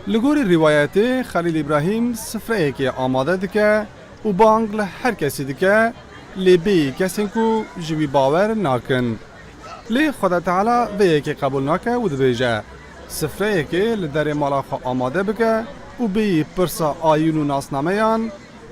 لگوری روایتی خلیل ابراهیم سفره که آماده دکه و بانگ هر کسی دکه لبی کسی کو جوی باور ناکن لی خدا تعالی به که قبول نکه و دبیجه سفره که لدر مالا خو آماده بکه و بی پرسا آیون و ناسنامه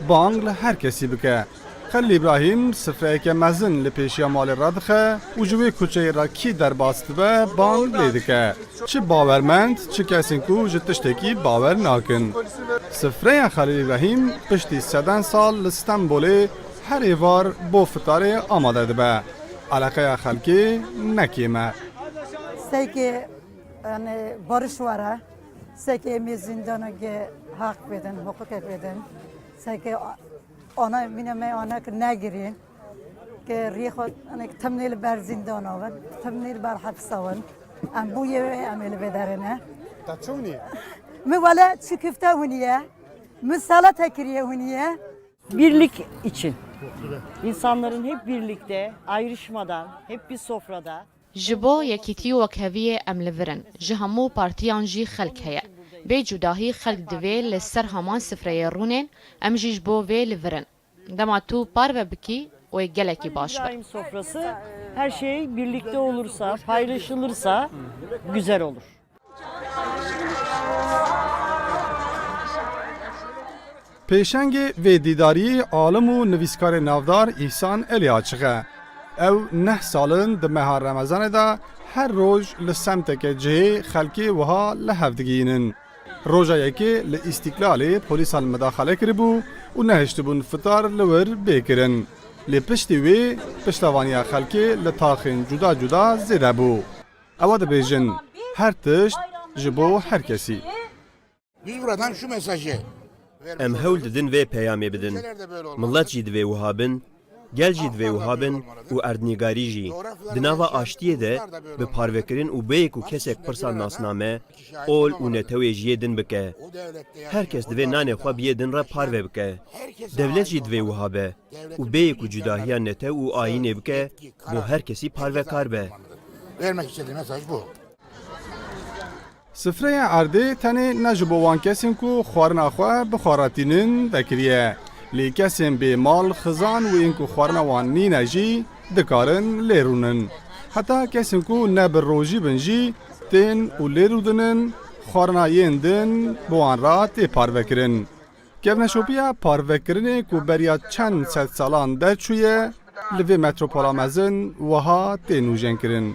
بانگ هر کسی بکه خلیل ابراهیم سفره که مزن لپیشیا مال ردخه و جوی کوچه را کی در باست به بانگ لیدکه چه باورمند چه کسی کو جتشتکی باور ناکن سفره خلیل ابراهیم پشتی 7 سال استانبول هر ایوار با فتاره آماده ده علاقه خلکی نکیمه سیکه barış var ha. Seke zindana ge hak bedin, hukuk bedin. Seke ana mineme ana ne girin. Ke rihot ana temnil ber zindana var, temnil ber hapsa var. Am bu ye amel bederine. تچونی Mi valla çüküfte huniye. Mi salata kiriye huniye. Birlik için. İnsanların hep birlikte, ayrışmadan, hep bir sofrada. ji bo yekîtî wekheviyê em li vir in ji hemû partiyan jî xelk heye bê cudahî xelk divê li ser heman sifreyê rûnên em jî ji bo vê li vir in dema tu parve bikî wê gelekî baş be. İbrahim sofrası her şey birlikte olursa, paylaşılırsa güzel olur. پیشنگ و دیداری عالم و نویسکار نافدار احسان الیاچغه او 9 سالن د ماه رمضان دا هر روز لسمت که جه خلکی وها لهفدگینن روزا یکی ل استقلال پلیس المداخله کربو و نهشتبون فطار لور بکرن ل پشتی وی پشتوانی خلکی لتاخن جدا جدا زیده بو او da بیجن هر تشت جبو هر کسی Biz buradan şu mesajı Em hewl didin vê peyamê bidin. Millet jî divê wiha bin, gel jî divê wiha bin û erdnîgarî jî. Di nava aştiyê de bi parvekirin û bêyek û kesek pirsa nasname, ol û netewê jiyê din bike. Herkes divê nanê xwe biyê din re parve bike. Devlet jî divê wiha be û bêyek û cudahiya netew û ayînê bike, bo herkesî parvekar be. vermek istediğim mesaj bu. سفره عرده تنه نجبو وان کسیم کو خوارنا خواه بخاراتینن دکریه لی کسیم به مال خزان و این کو خوارنا وان نینه جی دکارن لیرونن حتی کسیم کو نبر روژی بنجی تین و لیرودنن خوارنا یندن بوان را تی پاروکرن گونشوپیا پاروکرنه کو بریا چند ست سالان در چویه لوی متروپولا مزن وها تی نوژن کرن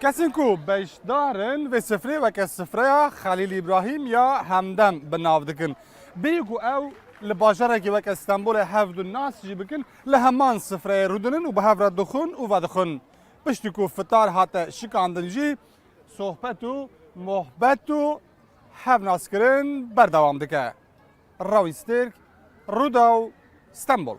کسی کو بیشدارن و سفره و که سفره خلیل ابراهیم یا همدم بناو دکن بیگو او لباجره که وک استانبول هفت الناس جی بکن لهمان سفره رودنن و به هفت دخون و ودخون پشتی کو فتار حتی شکاندن جی صحبت و محبت و هفت ناس کرن بردوام دکه راوی سترک روداو استانبول